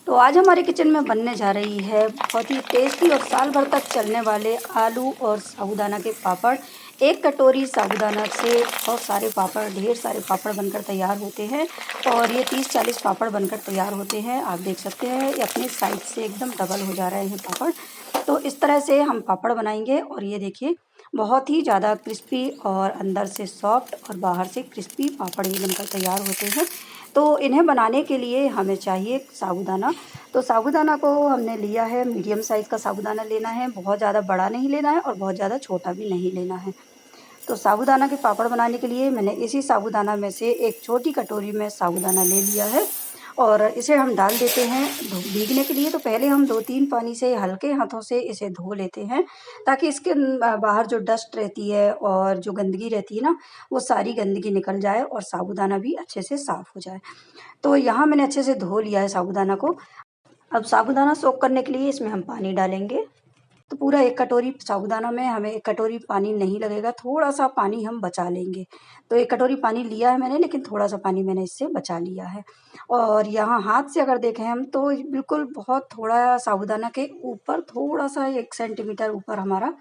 तो आज हमारे किचन में बनने जा रही है बहुत ही टेस्टी और साल भर तक चलने वाले आलू और साबूदाना के पापड़। एक कटोरी साबूदाना से बहुत सारे पापड़, ढेर सारे पापड़ बनकर तैयार होते हैं और ये 30-40 पापड़ बनकर तैयार होते हैं। आप देख सकते हैं ये अपनी साइज से एकदम डबल हो जा रहे हैं पापड़। तो इस तरह से हम पापड़ बनाएंगे और ये देखिए बहुत ही ज़्यादा क्रिस्पी और अंदर से सॉफ्ट और बाहर से क्रिस्पी पापड़ ये बनकर तैयार होते हैं। तो इन्हें बनाने के लिए हमें चाहिए साबूदाना। तो साबूदाना को हमने लिया है, मीडियम साइज़ का साबूदाना लेना है, बहुत ज़्यादा बड़ा नहीं लेना है और बहुत ज़्यादा छोटा भी नहीं लेना है। तो साबूदाना के पापड़ बनाने के लिए मैंने इसी साबूदाना में से एक छोटी कटोरी में साबूदाना ले लिया है और इसे हम डाल देते हैं भीगने के लिए। तो पहले हम 2-3 पानी से हल्के हाथों से इसे धो लेते हैं ताकि इसके बाहर जो डस्ट रहती है और जो गंदगी रहती है ना, वो सारी गंदगी निकल जाए और साबूदाना भी अच्छे से साफ़ हो जाए। तो यहाँ मैंने अच्छे से धो लिया है साबूदाना को। अब साबूदाना सोक करने के लिए इसमें हम पानी डालेंगे। तो पूरा 1 कटोरी साबूदाना में हमें 1 कटोरी पानी नहीं लगेगा, थोड़ा-सा पानी हम बचा लेंगे। तो 1 कटोरी पानी लिया है मैंने, लेकिन थोड़ा-सा पानी मैंने इससे बचा लिया है। और यहाँ हाथ से अगर देखें हम तो बिल्कुल बहुत थोड़ा साबूदाना के ऊपर थोड़ा-सा 1 सेंटीमीटर ऊपर हमारा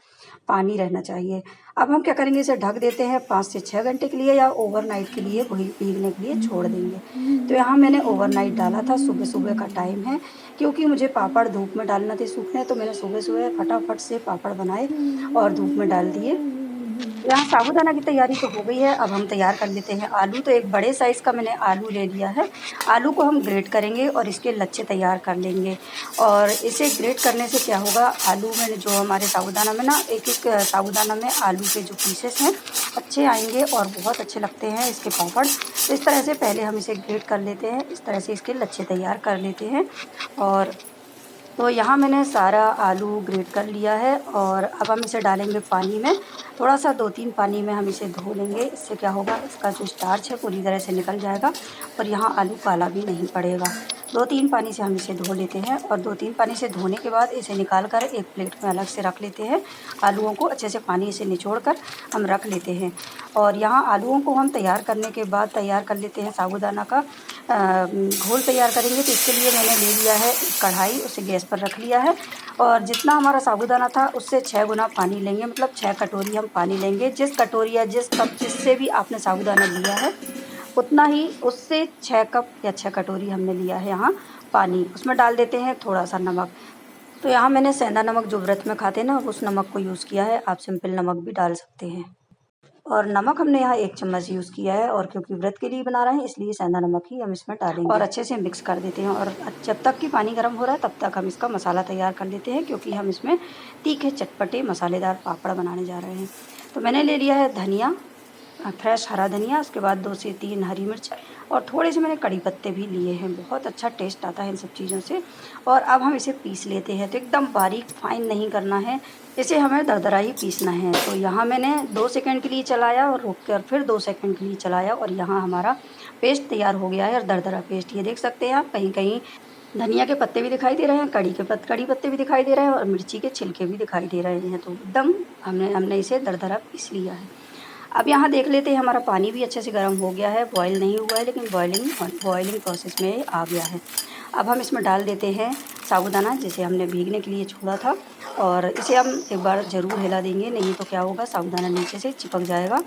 पानी रहना चाहिए। अब हम क्या करेंगे, इसे ढक देते हैं 5 से 6 घंटे के लिए या ओवरनाइट के लिए भीगने के लिए छोड़ देंगे। तो यहाँ मैंने ओवरनाइट डाला था, सुबह-सुबह का टाइम है क्योंकि मुझे पापड़ धूप में डालना थे सूखने, तो मैंने सुबह-सुबह फटाफट से पापड़ बनाए और धूप में डाल दिए। यहाँ साबूदाना की तैयारी तो हो गई है, अब हम तैयार कर लेते हैं आलू। तो एक बड़े साइज़ का मैंने आलू ले लिया है। आलू को हम ग्रेट करेंगे और इसके लच्छे तैयार कर लेंगे। और इसे ग्रेट करने से क्या होगा, आलू में जो हमारे साबूदाना में ना एक-एक साबूदाना में आलू के जो पीसेस हैं अच्छे आएंगे और बहुत अच्छे लगते हैं इसके पापड़। तो इस तरह से पहले हम इसे ग्रेट कर लेते हैं, इस तरह से इसके लच्छे तैयार कर लेते हैं। और तो यहाँ मैंने सारा आलू ग्रेट कर लिया है और अब हम इसे डालेंगे पानी में। थोड़ा-सा 2-3 पानी में हम इसे धो लेंगे। इससे क्या होगा, इसका जो स्टार्च है पूरी तरह से निकल जाएगा और यहाँ आलू काला भी नहीं पड़ेगा। 2-3 पानी से हम इसे धो लेते हैं और 2-3 पानी से धोने के बाद इसे निकाल कर एक प्लेट में अलग से रख लेते हैं। आलूओं को अच्छे से पानी से निचोड़ कर हम रख लेते हैं। और यहाँ आलूओं को हम तैयार करने के बाद तैयार कर लेते हैं साबूदाना का घोल तैयार करेंगे। तो इसके लिए मैंने ले लिया है एक कढ़ाई, उसे गैस पर रख लिया है और जितना हमारा साबूदाना था उससे 6 गुना पानी लेंगे, मतलब 6 कटोरी हम पानी लेंगे। जिस कटोरी या जिस कप जिससे भी आपने साबूदाना लिया है उतना ही, उससे 6 कप या 6 कटोरी हमने लिया है यहाँ पानी। उसमें डाल देते हैं थोड़ा-सा नमक। तो यहाँ मैंने सेंधा नमक जो व्रत में खाते हैं ना, उस नमक को यूज़ किया है। आप सिंपल नमक भी डाल सकते हैं। और नमक हमने यहाँ 1 चम्मच यूज़ किया है और क्योंकि व्रत के लिए बना रहे हैं इसलिए सेंधा नमक ही हम इसमें डालेंगे और अच्छे से मिक्स कर देते हैं। और जब तक कि पानी गर्म हो रहा है तब तक हम इसका मसाला तैयार कर लेते हैं, क्योंकि हम इसमें तीखे चटपटे मसालेदार पापड़ बनाने जा रहे हैं। तो मैंने ले लिया है धनिया, फ्रेश हरा धनिया, उसके बाद 2 से 3 हरी मिर्च और थोड़े से मैंने कड़ी पत्ते भी लिए हैं। बहुत अच्छा टेस्ट आता है इन सब चीज़ों से। और अब हम इसे पीस लेते हैं। तो एकदम बारीक फाइन नहीं करना है, इसे हमें दरदरा ही पीसना है। तो यहाँ मैंने 2 सेकंड के लिए चलाया और रुक कर फिर 2 सेकंड के लिए चलाया और यहाँ हमारा पेस्ट तैयार हो गया है और दरदरा पेस्ट। ये देख सकते हैं आप, कहीं-कहीं धनिया के पत्ते भी दिखाई दे रहे हैं, कड़ी पत्ते भी दिखाई दे रहे हैं और मिर्ची के छिलके भी दिखाई दे रहे हैं। तो एकदम हमने इसे दरदरा पीस लिया है। अब यहाँ देख लेते हैं हमारा पानी भी अच्छे से गर्म हो गया है, बॉयल नहीं हुआ है लेकिन बॉयलिंग प्रोसेस में आ गया है। अब हम इसमें डाल देते हैं साबूदाना जिसे हमने भीगने के लिए छोड़ा था और इसे हम एक बार ज़रूर हिला देंगे, नहीं तो क्या होगा, साबूदाना नीचे से चिपक जाएगा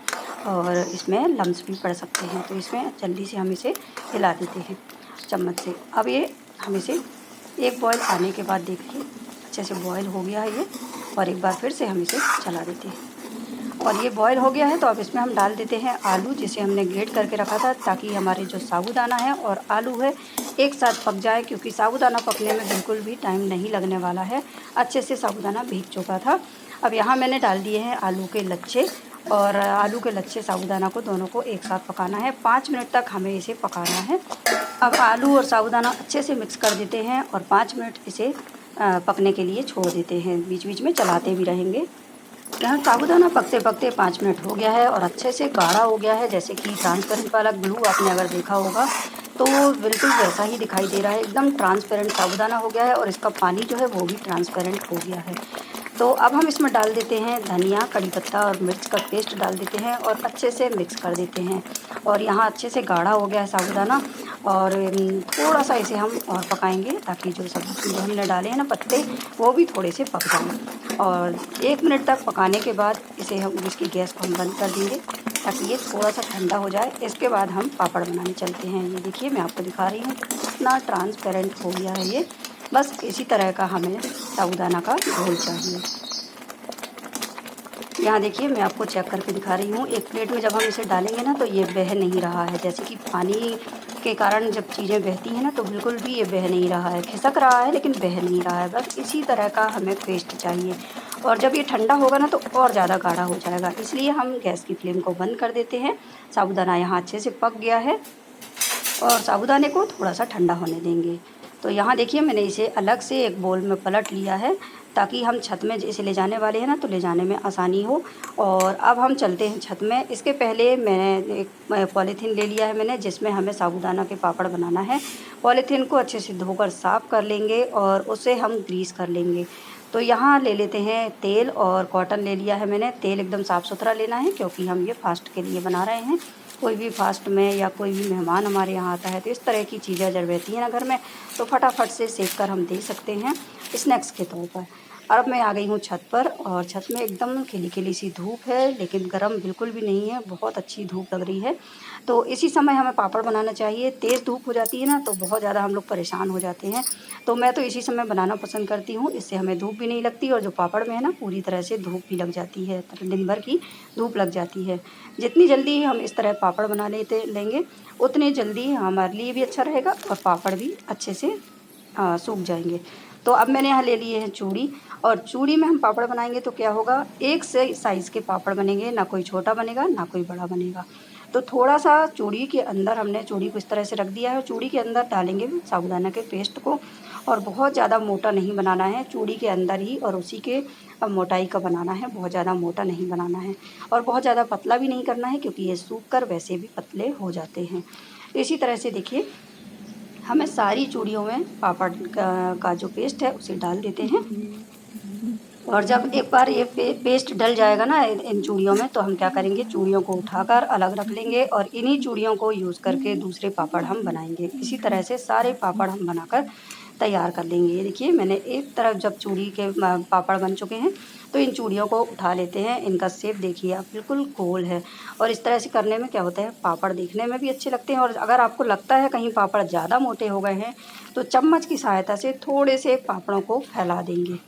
और इसमें लम्स भी पड़ सकते हैं। तो इसमें जल्दी से हम इसे हिला देते हैं चम्मच से। अब ये हम इसे एक बॉयल आने के बाद देखिए अच्छे से बॉयल हो गया है ये, और एक बार फिर से हम इसे चला देते हैं और ये बॉयल हो गया है। तो अब इसमें हम डाल देते हैं आलू जिसे हमने ग्रेट करके रखा था, ताकि हमारे जो साबूदाना है और आलू है एक साथ पक जाए, क्योंकि साबूदाना पकने में बिल्कुल भी टाइम नहीं लगने वाला है। अच्छे से साबूदाना भीग चुका था। अब यहाँ मैंने डाल दिए हैं आलू के लच्छे और आलू के लच्छे साबूदाना को दोनों को एक साथ पकाना है। 5 मिनट तक हमें इसे पकाना है। अब आलू और साबूदाना अच्छे से मिक्स कर देते हैं और 5 मिनट इसे पकने के लिए छोड़ देते हैं। बीच बीच में चलाते भी रहेंगे। यहाँ साबूदाना पकते पकते 5 मिनट हो गया है और अच्छे से गाढ़ा हो गया है, जैसे कि ट्रांसपेरेंट वाला ग्लू आपने अगर देखा होगा तो बिल्कुल वैसा ही दिखाई दे रहा है। एकदम ट्रांसपेरेंट साबूदाना हो गया है और इसका पानी जो है वो भी ट्रांसपेरेंट हो गया है। तो अब हम इसमें डाल देते हैं धनिया, कड़ी पत्ता और मिर्च का पेस्ट डाल देते हैं और अच्छे से मिक्स कर देते हैं। और यहाँ अच्छे से गाढ़ा हो गया है साबूदाना और थोड़ा सा इसे हम और पकाएंगे ताकि जो हमने डाले हैं ना पत्ते वो भी थोड़े से पक जाएं। और 1 मिनट तक पकाने के बाद इसे हम इसकी गैस को हम बंद कर देंगे ताकि ये थोड़ा सा ठंडा हो जाए। इसके बाद हम पापड़ बनाने चलते हैं। ये देखिए मैं आपको दिखा रही हूँ कितना ट्रांसपेरेंट हो गया है ये। बस इसी तरह का हमें साबूदाना का घोल चाहिए। यहाँ देखिए मैं आपको चेक करके दिखा रही हूँ। एक प्लेट में जब हम इसे डालेंगे ना तो ये बह नहीं रहा है। जैसे कि पानी के कारण जब चीज़ें बहती हैं ना तो बिल्कुल भी ये बह नहीं रहा है, खिसक रहा है लेकिन बह नहीं रहा है। बस इसी तरह का हमें पेस्ट चाहिए। और जब ये ठंडा होगा ना तो और ज़्यादा गाढ़ा हो जाएगा, इसलिए हम गैस की फ्लेम को बंद कर देते हैं। साबूदाना यहाँ अच्छे से पक गया है और साबूदाने को थोड़ा सा ठंडा होने देंगे। तो यहाँ देखिए मैंने इसे अलग से एक बोल में पलट लिया है ताकि हम छत में इसे ले जाने वाले हैं ना तो ले जाने में आसानी हो। और अब हम चलते हैं छत में। इसके पहले मैंने एक पॉलीथीन ले लिया है मैंने, जिसमें हमें साबूदाना के पापड़ बनाना है। पॉलीथीन को अच्छे से धोकर साफ़ कर लेंगे और उसे हम ग्रीस कर लेंगे। तो यहाँ ले लेते हैं तेल और कॉटन ले लिया है मैंने। तेल एकदम साफ़ सुथरा लेना है क्योंकि हम ये फास्ट के लिए बना रहे हैं। कोई भी फास्ट में या कोई भी मेहमान हमारे यहाँ आता है तो इस तरह की चीज़ें जब रहती हैं ना घर में तो फटाफट से सेक कर हम दे सकते हैं स्नैक्स के तौर पर। अब मैं आ गई हूँ छत पर और छत में एकदम खिली खिली सी धूप है लेकिन गर्म बिल्कुल भी नहीं है, बहुत अच्छी धूप लग रही है। तो इसी समय हमें पापड़ बनाना चाहिए। तेज़ धूप हो जाती है ना तो बहुत ज़्यादा हम लोग परेशान हो जाते हैं। तो मैं तो इसी समय बनाना पसंद करती हूँ, इससे हमें धूप भी नहीं लगती और जो पापड़ में है ना पूरी तरह से धूप भी लग जाती है, दिन भर की धूप लग जाती है। जितनी जल्दी हम इस तरह पापड़ बना लेंगे उतनी जल्दी हमारे लिए भी अच्छा रहेगा और पापड़ भी अच्छे से सूख जाएंगे। तो अब मैंने यहाँ ले लिए हैं चूड़ी और चूड़ी में हम पापड़ बनाएंगे तो क्या होगा, एक से साइज़ के पापड़ बनेंगे, ना कोई छोटा बनेगा ना कोई बड़ा बनेगा। तो थोड़ा सा चूड़ी के अंदर हमने चूड़ी को इस तरह से रख दिया है और चूड़ी के अंदर डालेंगे साबूदाना के पेस्ट को। और बहुत ज़्यादा मोटा नहीं बनाना है, चूड़ी के अंदर ही और उसी के मोटाई का बनाना है, बहुत ज़्यादा मोटा नहीं बनाना है और बहुत ज़्यादा पतला भी नहीं करना है क्योंकि ये सूख कर वैसे भी पतले हो जाते हैं। इसी तरह से देखिए हमें सारी चूड़ियों में पापड़ का जो पेस्ट है उसे डाल देते हैं। और जब एक बार ये पेस्ट डल जाएगा ना इन चूड़ियों में तो हम क्या करेंगे, चूड़ियों को उठाकर अलग रख लेंगे और इन्हीं चूड़ियों को यूज़ करके दूसरे पापड़ हम बनाएंगे। इसी तरह से सारे पापड़ हम बनाकर तैयार कर लेंगे। ये देखिए मैंने एक तरफ जब चूड़ी के पापड़ बन चुके हैं तो इन चूड़ियों को उठा लेते हैं। इनका शेप देखिए आप, बिल्कुल गोल है और इस तरह से करने में क्या होता है, पापड़ दिखने में भी अच्छे लगते हैं। और अगर आपको लगता है कहीं पापड़ ज़्यादा मोटे हो गए हैं तो चम्मच की सहायता से थोड़े से पापड़ों को फैला देंगे,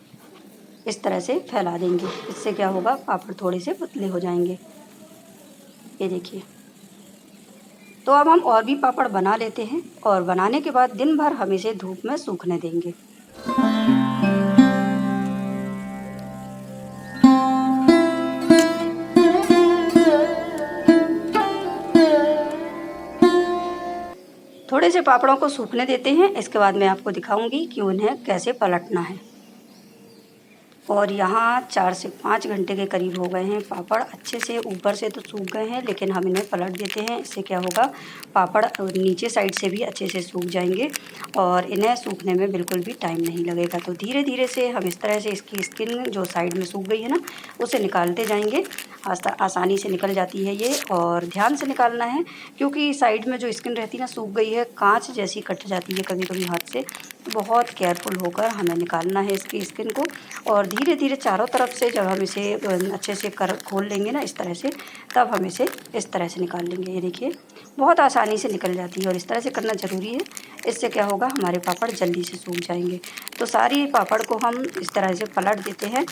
इस तरह से फैला देंगे। इससे क्या होगा, पापड़ थोड़े से पतले हो जाएंगे। ये देखिए। तो अब हम और भी पापड़ बना लेते हैं और बनाने के बाद दिन भर हम इसे धूप में सूखने देंगे। थोड़े से पापड़ों को सूखने देते हैं, इसके बाद मैं आपको दिखाऊंगी कि उन्हें कैसे पलटना है। और यहाँ 4 से 5 घंटे के करीब हो गए हैं। पापड़ अच्छे से ऊपर से तो सूख गए हैं लेकिन हम इन्हें पलट देते हैं। इससे क्या होगा, पापड़ नीचे साइड से भी अच्छे से सूख जाएंगे और इन्हें सूखने में बिल्कुल भी टाइम नहीं लगेगा। तो धीरे धीरे से हम इस तरह से इसकी स्किन जो साइड में सूख गई है ना उसे निकालते जाएंगे। आसानी से निकल जाती है ये और ध्यान से निकालना है क्योंकि साइड में जो स्किन रहती है ना सूख गई है, कांच जैसी कट जाती है कभी कभी हाथ से। बहुत केयरफुल होकर हमें निकालना है इसकी स्किन को। और धीरे धीरे चारों तरफ से जब हम इसे अच्छे से खोल लेंगे ना इस तरह से, तब हम इसे इस तरह से निकाल लेंगे। ये देखिए बहुत आसानी से निकल जाती है और इस तरह से करना ज़रूरी है। इससे क्या होगा, हमारे पापड़ जल्दी से सूख जाएंगे। तो सारी पापड़ को हम इस तरह से पलट देते हैं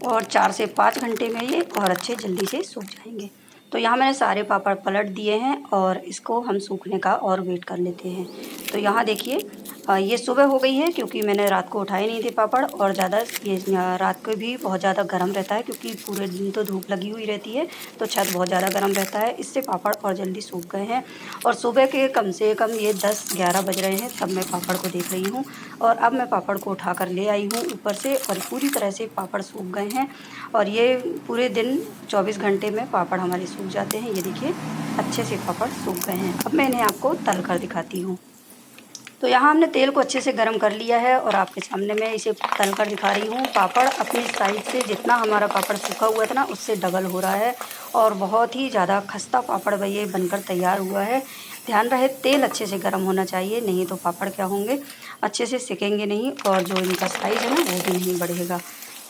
और 4 से 5 घंटे में ये और अच्छे जल्दी से सूख जाएंगे। तो यहाँ मैंने सारे पापड़ पलट दिए हैं और इसको हम सूखने का और वेट कर लेते हैं। तो यहाँ देखिए ये सुबह हो गई है क्योंकि मैंने रात को उठाए नहीं थे पापड़। और ज़्यादा ये रात को भी बहुत ज़्यादा गर्म रहता है क्योंकि पूरे दिन तो धूप लगी हुई रहती है तो छत बहुत ज़्यादा गर्म रहता है, इससे पापड़ और जल्दी सूख गए हैं। और सुबह के कम से कम ये 10-11 बज रहे हैं तब मैं पापड़ को देख रही हूँ। और अब मैं पापड़ को उठा कर ले आई हूँ ऊपर से और पूरी तरह से पापड़ सूख गए हैं। और ये पूरे दिन 24 घंटे में पापड़ हमारे सूख जाते हैं। ये देखिए अच्छे से पापड़ सूख गए हैं। अब मैं इन्हें आपको तल कर दिखाती हूँ। तो यहाँ हमने तेल को अच्छे से गर्म कर लिया है और आपके सामने मैं इसे तल कर दिखा रही हूँ। पापड़ अपनी साइड से जितना हमारा पापड़ सूखा हुआ था ना, उससे डबल हो रहा है और बहुत ही ज़्यादा खस्ता पापड़ ये बनकर तैयार हुआ है। ध्यान रहे तेल अच्छे से गर्म होना चाहिए, नहीं तो पापड़ क्या होंगे, अच्छे से सिकेंगे नहीं और जो इनका साइज़ है ना वो भी नहीं बढ़ेगा।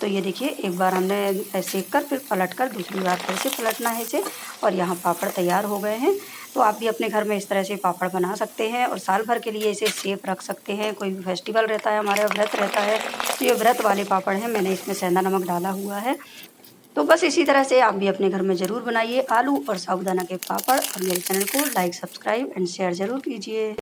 तो ये देखिए, एक बार हमने सेक कर फिर पलट कर दूसरी बार फिर से पलटना है इसे और यहाँ पापड़ तैयार हो गए हैं। तो आप भी अपने घर में इस तरह से पापड़ बना सकते हैं और साल भर के लिए इसे सेफ रख सकते हैं। कोई भी फेस्टिवल रहता है, हमारे व्रत रहता है, तो ये व्रत वाले पापड़ हैं। मैंने इसमें सेंधा नमक डाला हुआ है। तो बस इसी तरह से आप भी अपने घर में ज़रूर बनाइए आलू और साबूदाना के पापड़ और मेरे चैनल को लाइक, सब्सक्राइब एंड शेयर ज़रूर कीजिए।